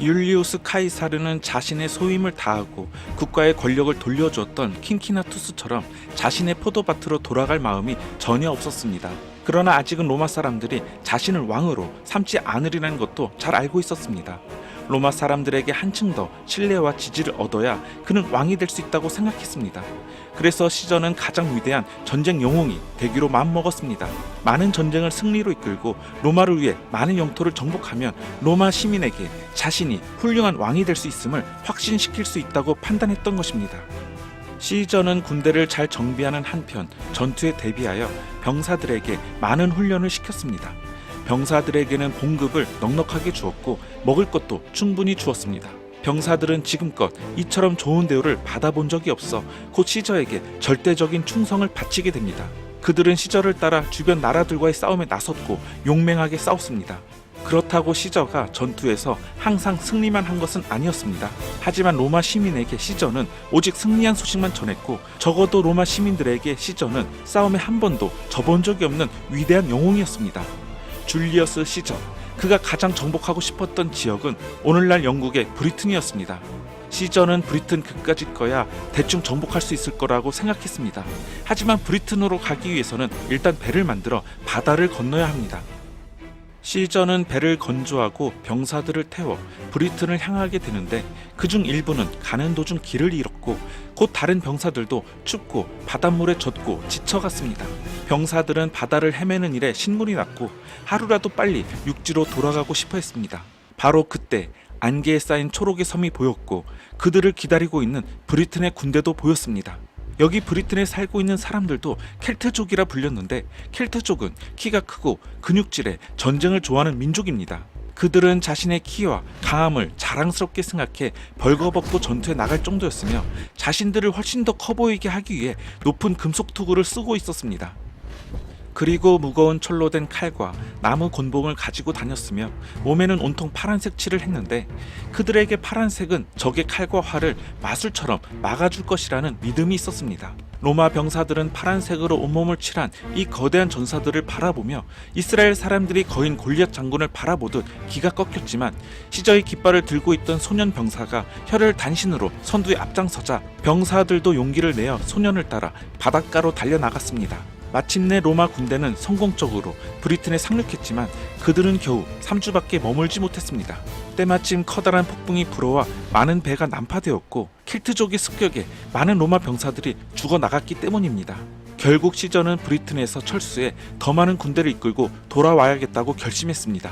율리우스 카이사르는 자신의 소임을 다하고 국가의 권력을 돌려주었던 킨키나투스처럼 자신의 포도밭으로 돌아갈 마음이 전혀 없었습니다. 그러나 아직은 로마 사람들이 자신을 왕으로 삼지 않으리라는 것도 잘 알고 있었습니다. 로마 사람들에게 한층 더 신뢰와 지지를 얻어야 그는 왕이 될 수 있다고 생각했습니다. 그래서 시저는 가장 위대한 전쟁 영웅이 되기로 마음먹었습니다. 많은 전쟁을 승리로 이끌고 로마를 위해 많은 영토를 정복하면 로마 시민에게 자신이 훌륭한 왕이 될 수 있음을 확신시킬 수 있다고 판단했던 것입니다. 시저는 군대를 잘 정비하는 한편 전투에 대비하여 병사들에게 많은 훈련을 시켰습니다. 병사들에게는 봉급을 넉넉하게 주었고 먹을 것도 충분히 주었습니다. 병사들은 지금껏 이처럼 좋은 대우를 받아본 적이 없어 곧 시저에게 절대적인 충성을 바치게 됩니다. 그들은 시저를 따라 주변 나라들과의 싸움에 나섰고 용맹하게 싸웠습니다. 그렇다고 시저가 전투에서 항상 승리만 한 것은 아니었습니다. 하지만 로마 시민에게 시저는 오직 승리한 소식만 전했고 적어도 로마 시민들에게 시저는 싸움에 한 번도 져본 적이 없는 위대한 영웅이었습니다. 줄리어스 시저, 그가 가장 정복하고 싶었던 지역은 오늘날 영국의 브리튼이었습니다. 시저는 브리튼 그까짓 거야 대충 정복할 수 있을 거라고 생각했습니다. 하지만 브리튼으로 가기 위해서는 일단 배를 만들어 바다를 건너야 합니다. 시저는 배를 건조하고 병사들을 태워 브리튼을 향하게 되는데 그중 일부는 가는 도중 길을 잃었고 곧 다른 병사들도 춥고 바닷물에 젖고 지쳐갔습니다. 병사들은 바다를 헤매는 일에 신물이 났고 하루라도 빨리 육지로 돌아가고 싶어 했습니다. 바로 그때 안개에 쌓인 초록의 섬이 보였고 그들을 기다리고 있는 브리튼의 군대도 보였습니다. 여기 브리튼에 살고 있는 사람들도 켈트족이라 불렸는데 켈트족은 키가 크고 근육질에 전쟁을 좋아하는 민족입니다. 그들은 자신의 키와 강함을 자랑스럽게 생각해 벌거벗고 전투에 나갈 정도였으며 자신들을 훨씬 더 커 보이게 하기 위해 높은 금속 투구를 쓰고 있었습니다. 그리고 무거운 철로 된 칼과 나무 곤봉을 가지고 다녔으며 몸에는 온통 파란색 칠을 했는데 그들에게 파란색은 적의 칼과 활을 마술처럼 막아줄 것이라는 믿음이 있었습니다. 로마 병사들은 파란색으로 온몸을 칠한 이 거대한 전사들을 바라보며 이스라엘 사람들이 거인 골리앗 장군을 바라보듯 기가 꺾였지만 시저의 깃발을 들고 있던 소년 병사가 혀를 단신으로 선두에 앞장서자 병사들도 용기를 내어 소년을 따라 바닷가로 달려나갔습니다. 마침내 로마 군대는 성공적으로 브리튼에 상륙했지만 그들은 겨우 3주밖에 머물지 못했습니다. 때마침 커다란 폭풍이 불어와 많은 배가 난파되었고 켈트족의 습격에 많은 로마 병사들이 죽어나갔기 때문입니다. 결국 시저는 브리튼에서 철수해 더 많은 군대를 이끌고 돌아와야겠다고 결심했습니다.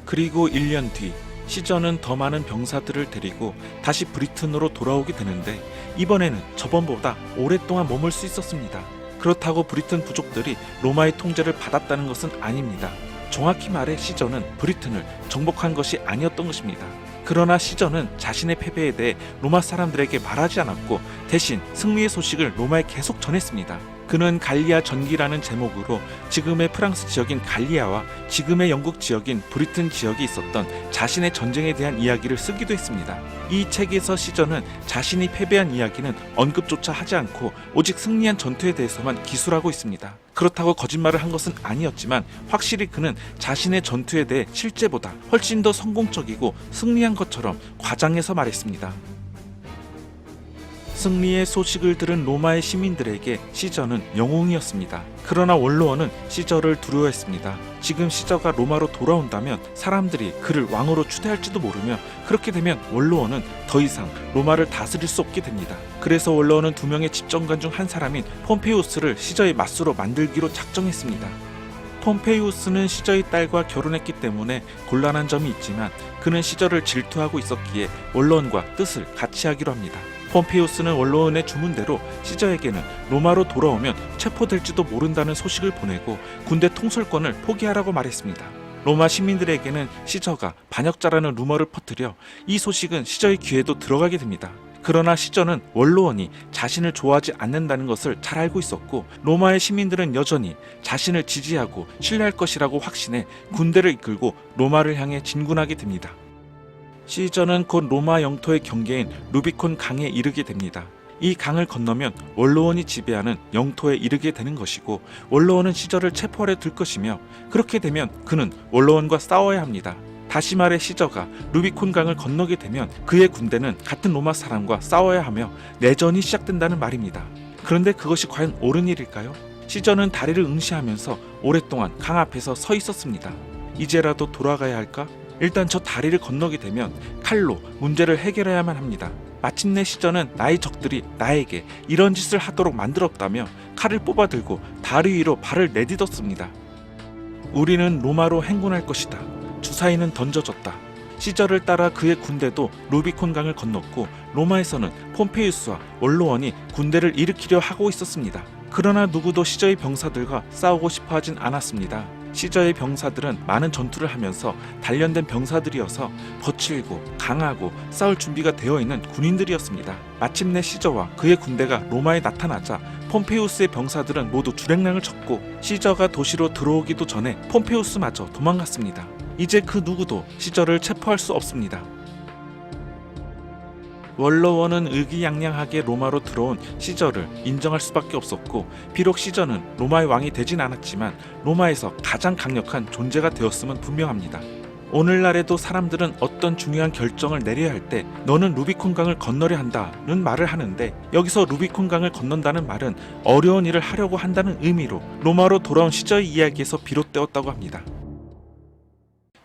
그리고 1년 뒤 시저는 더 많은 병사들을 데리고 다시 브리튼으로 돌아오게 되는데 이번에는 저번보다 오랫동안 머물 수 있었습니다. 그렇다고 브리튼 부족들이 로마의 통제를 받았다는 것은 아닙니다. 정확히 말해 시저는 브리튼을 정복한 것이 아니었던 것입니다. 그러나 시저는 자신의 패배에 대해 로마 사람들에게 말하지 않았고 대신 승리의 소식을 로마에 계속 전했습니다. 그는 갈리아 전기라는 제목으로 지금의 프랑스 지역인 갈리아와 지금의 영국 지역인 브리튼 지역이 있었던 자신의 전쟁에 대한 이야기를 쓰기도 했습니다. 이 책에서 시저는 자신이 패배한 이야기는 언급조차 하지 않고 오직 승리한 전투에 대해서만 기술하고 있습니다. 그렇다고 거짓말을 한 것은 아니었지만 확실히 그는 자신의 전투에 대해 실제보다 훨씬 더 성공적이고 승리한 것처럼 과장해서 말했습니다. 승리의 소식을 들은 로마의 시민들에게 시저는 영웅이었습니다. 그러나 원로원은 시저를 두려워했습니다. 지금 시저가 로마로 돌아온다면 사람들이 그를 왕으로 추대할지도 모르며 그렇게 되면 원로원은 더 이상 로마를 다스릴 수 없게 됩니다. 그래서 원로원은 2명의 집정관 중 한 사람인 폼페이우스를 시저의 맞수로 만들기로 작정했습니다. 폼페이우스는 시저의 딸과 결혼했기 때문에 곤란한 점이 있지만 그는 시저를 질투하고 있었기에 원로원과 뜻을 같이 하기로 합니다. 폼페이우스는 원로원의 주문대로 시저에게는 로마로 돌아오면 체포될지도 모른다는 소식을 보내고 군대 통솔권을 포기하라고 말했습니다. 로마 시민들에게는 시저가 반역자라는 루머를 퍼뜨려 이 소식은 시저의 귀에도 들어가게 됩니다. 그러나 시저는 원로원이 자신을 좋아하지 않는다는 것을 잘 알고 있었고 로마의 시민들은 여전히 자신을 지지하고 신뢰할 것이라고 확신해 군대를 이끌고 로마를 향해 진군하게 됩니다. 시저는 곧 로마 영토의 경계인 루비콘 강에 이르게 됩니다. 이 강을 건너면 원로원이 지배하는 영토에 이르게 되는 것이고 원로원은 시저를 체포하려 들 것이며 그렇게 되면 그는 원로원과 싸워야 합니다. 다시 말해 시저가 루비콘 강을 건너게 되면 그의 군대는 같은 로마 사람과 싸워야 하며 내전이 시작된다는 말입니다. 그런데 그것이 과연 옳은 일일까요? 시저는 다리를 응시하면서 오랫동안 강 앞에서 서 있었습니다. 이제라도 돌아가야 할까? 일단 저 다리를 건너게 되면 칼로 문제를 해결해야만 합니다. 마침내 시저는 나의 적들이 나에게 이런 짓을 하도록 만들었다며 칼을 뽑아들고 다리 위로 발을 내딛었습니다. 우리는 로마로 행군할 것이다. 주사위는 던져졌다. 시저를 따라 그의 군대도 루비콘 강을 건넜고 로마에서는 폼페이우스와 원로원이 군대를 일으키려 하고 있었습니다. 그러나 누구도 시저의 병사들과 싸우고 싶어 하진 않았습니다. 시저의 병사들은 많은 전투를 하면서 단련된 병사들이어서 거칠고 강하고 싸울 준비가 되어 있는 군인들이었습니다. 마침내 시저와 그의 군대가 로마에 나타나자 폼페이우스의 병사들은 모두 주랭랑을 쳤고 시저가 도시로 들어오기도 전에 폼페이우스마저 도망갔습니다. 이제 그 누구도 시저를 체포할 수 없습니다. 원로원은 의기양양하게 로마로 들어온 시저를 인정할 수밖에 없었고, 비록 시저는 로마의 왕이 되진 않았지만 로마에서 가장 강력한 존재가 되었음은 분명합니다. 오늘날에도 사람들은 어떤 중요한 결정을 내려야 할 때 너는 루비콘 강을 건너려 한다는 말을 하는데, 여기서 루비콘 강을 건넌다는 말은 어려운 일을 하려고 한다는 의미로 로마로 돌아온 시저의 이야기에서 비롯되었다고 합니다.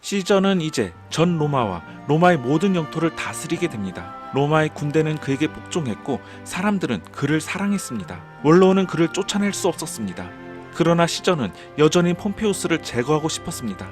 시저는 이제 전 로마와 로마의 모든 영토를 다스리게 됩니다. 로마의 군대는 그에게 복종했고 사람들은 그를 사랑했습니다. 원로원은 그를 쫓아낼 수 없었습니다. 그러나 시저는 여전히 폼페이우스를 제거하고 싶었습니다.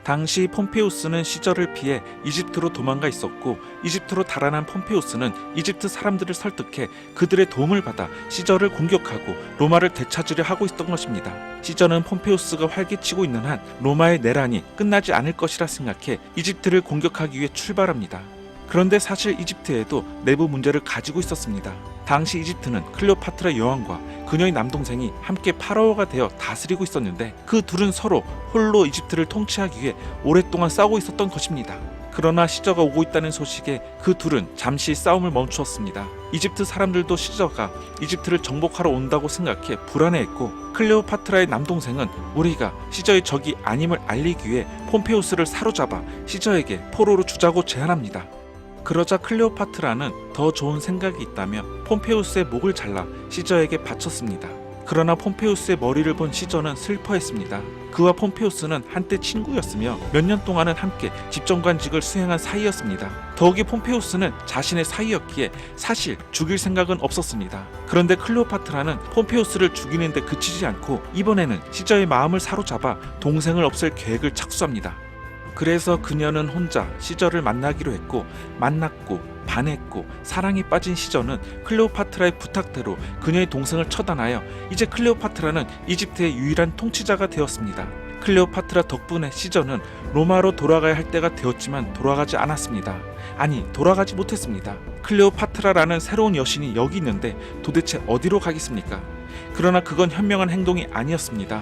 당시 폼페이우스는 시저를 피해 이집트로 도망가 있었고, 이집트로 달아난 폼페이우스는 이집트 사람들을 설득해 그들의 도움을 받아 시저를 공격하고 로마를 되찾으려 하고 있었던 것입니다. 시저는 폼페이우스가 활개치고 있는 한 로마의 내란이 끝나지 않을 것이라 생각해 이집트를 공격하기 위해 출발합니다. 그런데 사실 이집트에도 내부 문제를 가지고 있었습니다. 당시 이집트는 클레오파트라 여왕과 그녀의 남동생이 함께 파라오가 되어 다스리고 있었는데, 그 둘은 서로 홀로 이집트를 통치하기 위해 오랫동안 싸우고 있었던 것입니다. 그러나 시저가 오고 있다는 소식에 그 둘은 잠시 싸움을 멈추었습니다. 이집트 사람들도 시저가 이집트를 정복하러 온다고 생각해 불안해했고, 클레오파트라의 남동생은 우리가 시저의 적이 아님을 알리기 위해 폼페이우스를 사로잡아 시저에게 포로로 주자고 제안합니다. 그러자 클레오파트라는 더 좋은 생각이 있다며 폼페이우스의 목을 잘라 시저에게 바쳤습니다. 그러나 폼페이우스의 머리를 본 시저는 슬퍼했습니다. 그와 폼페이우스는 한때 친구였으며 몇 년 동안은 함께 집정관직을 수행한 사이였습니다. 더욱이 폼페이우스는 자신의 사이였기에 사실 죽일 생각은 없었습니다. 그런데 클레오파트라는 폼페이우스를 죽이는 데 그치지 않고 이번에는 시저의 마음을 사로잡아 동생을 없앨 계획을 착수합니다. 그래서 그녀는 혼자 시저를 만나기로 했고, 만났고 반했고 사랑에 빠진 시저는 클레오파트라의 부탁대로 그녀의 동생을 처단하여 이제 클레오파트라는 이집트의 유일한 통치자가 되었습니다. 클레오파트라 덕분에 시저는 로마로 돌아가야 할 때가 되었지만 돌아가지 않았습니다. 아니, 돌아가지 못했습니다. 클레오파트라라는 새로운 여신이 여기 있는데 도대체 어디로 가겠습니까? 그러나 그건 현명한 행동이 아니었습니다.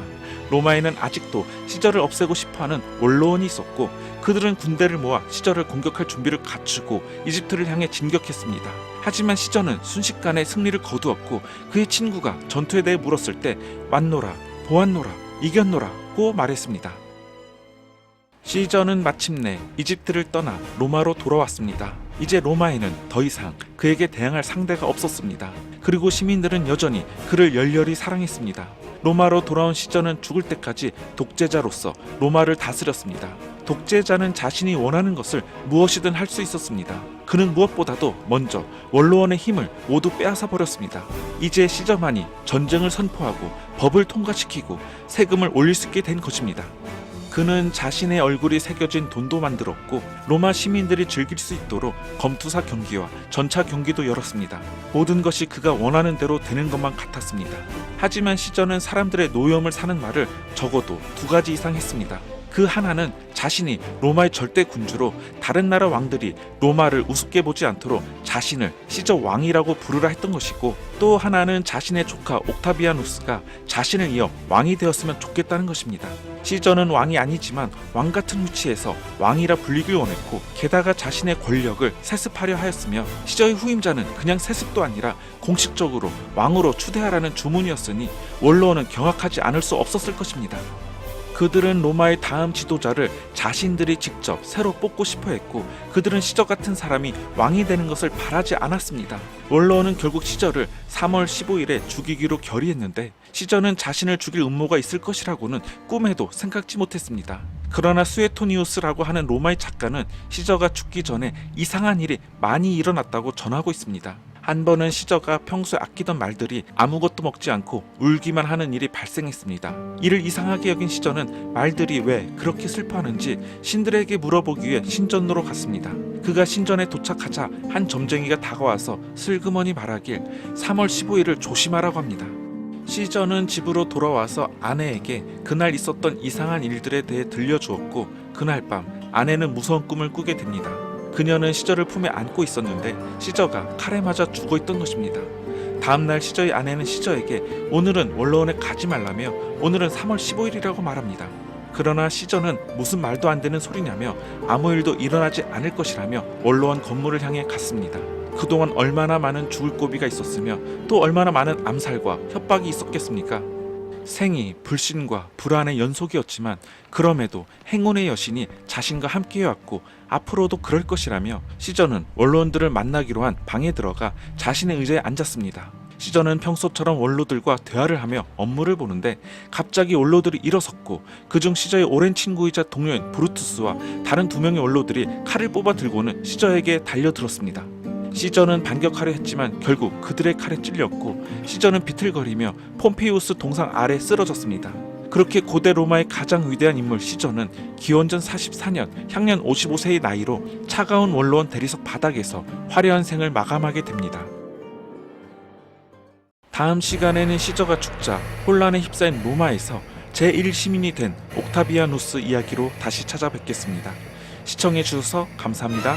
로마에는 아직도 시저를 없애고 싶어하는 원로원이 있었고, 그들은 군대를 모아 시저를 공격할 준비를 갖추고 이집트를 향해 진격했습니다. 하지만 시저는 순식간에 승리를 거두었고, 그의 친구가 전투에 대해 물었을 때 왔노라, 보았노라, 이겼노라고 말했습니다. 시저는 마침내 이집트를 떠나 로마로 돌아왔습니다. 이제 로마에는 더 이상 그에게 대항할 상대가 없었습니다. 그리고 시민들은 여전히 그를 열렬히 사랑했습니다. 로마로 돌아온 시저는 죽을 때까지 독재자로서 로마를 다스렸습니다. 독재자는 자신이 원하는 것을 무엇이든 할 수 있었습니다. 그는 무엇보다도 먼저 원로원의 힘을 모두 빼앗아 버렸습니다. 이제 시저만이 전쟁을 선포하고 법을 통과시키고 세금을 올릴 수 있게 된 것입니다. 그는 자신의 얼굴이 새겨진 돈도 만들었고, 로마 시민들이 즐길 수 있도록 검투사 경기와 전차 경기도 열었습니다. 모든 것이 그가 원하는 대로 되는 것만 같았습니다. 하지만 시저는 사람들의 노여움을 사는 말을 적어도 2가지 이상 했습니다. 그 하나는 자신이 로마의 절대 군주로 다른 나라 왕들이 로마를 우습게 보지 않도록 자신을 시저 왕이라고 부르라 했던 것이고, 또 하나는 자신의 조카 옥타비아누스가 자신을 이어 왕이 되었으면 좋겠다는 것입니다. 시저는 왕이 아니지만 왕 같은 위치에서 왕이라 불리길 원했고, 게다가 자신의 권력을 세습하려 하였으며, 시저의 후임자는 그냥 세습도 아니라 공식적으로 왕으로 추대하라는 주문이었으니 원로원은 경악하지 않을 수 없었을 것입니다. 그들은 로마의 다음 지도자를 자신들이 직접 새로 뽑고 싶어 했고, 그들은 시저 같은 사람이 왕이 되는 것을 바라지 않았습니다. 원로원은 결국 시저를 3월 15일에 죽이기로 결의했는데, 시저는 자신을 죽일 음모가 있을 것이라고는 꿈에도 생각지 못했습니다. 그러나 수에토니우스라고 하는 로마의 작가는 시저가 죽기 전에 이상한 일이 많이 일어났다고 전하고 있습니다. 한 번은 시저가 평소에 아끼던 말들이 아무것도 먹지 않고 울기만 하는 일이 발생했습니다. 이를 이상하게 여긴 시저는 말들이 왜 그렇게 슬퍼하는지 신들에게 물어보기 위해 신전으로 갔습니다. 그가 신전에 도착하자 한 점쟁이가 다가와서 슬그머니 말하길 3월 15일을 조심하라고 합니다. 시저는 집으로 돌아와서 아내에게 그날 있었던 이상한 일들에 대해 들려주었고, 그날 밤 아내는 무서운 꿈을 꾸게 됩니다. 그녀는 시저를 품에 안고 있었는데 시저가 칼에 맞아 죽어있던 것입니다. 다음날 시저의 아내는 시저에게 오늘은 원로원에 가지 말라며 오늘은 3월 15일이라고 말합니다. 그러나 시저는 무슨 말도 안 되는 소리냐며 아무 일도 일어나지 않을 것이라며 원로원 건물을 향해 갔습니다. 그동안 얼마나 많은 죽을 고비가 있었으며 또 얼마나 많은 암살과 협박이 있었겠습니까? 생이 불신과 불안의 연속이었지만 그럼에도 행운의 여신이 자신과 함께해왔고 앞으로도 그럴 것이라며 시저는 원로원들을 만나기로 한 방에 들어가 자신의 의자에 앉았습니다. 시저는 평소처럼 원로들과 대화를 하며 업무를 보는데 갑자기 원로들이 일어섰고, 그중 시저의 오랜 친구이자 동료인 브루투스와 다른 2명의 원로들이 칼을 뽑아 들고는 시저에게 달려들었습니다. 시저는 반격하려 했지만 결국 그들의 칼에 찔렸고, 시저는 비틀거리며 폼페이우스 동상 아래 쓰러졌습니다. 그렇게 고대 로마의 가장 위대한 인물 시저는 기원전 44년 향년 55세의 나이로 차가운 원로원 대리석 바닥에서 화려한 생을 마감하게 됩니다. 다음 시간에는 시저가 죽자 혼란에 휩싸인 로마에서 제1시민이 된 옥타비아누스 이야기로 다시 찾아뵙겠습니다. 시청해주셔서 감사합니다.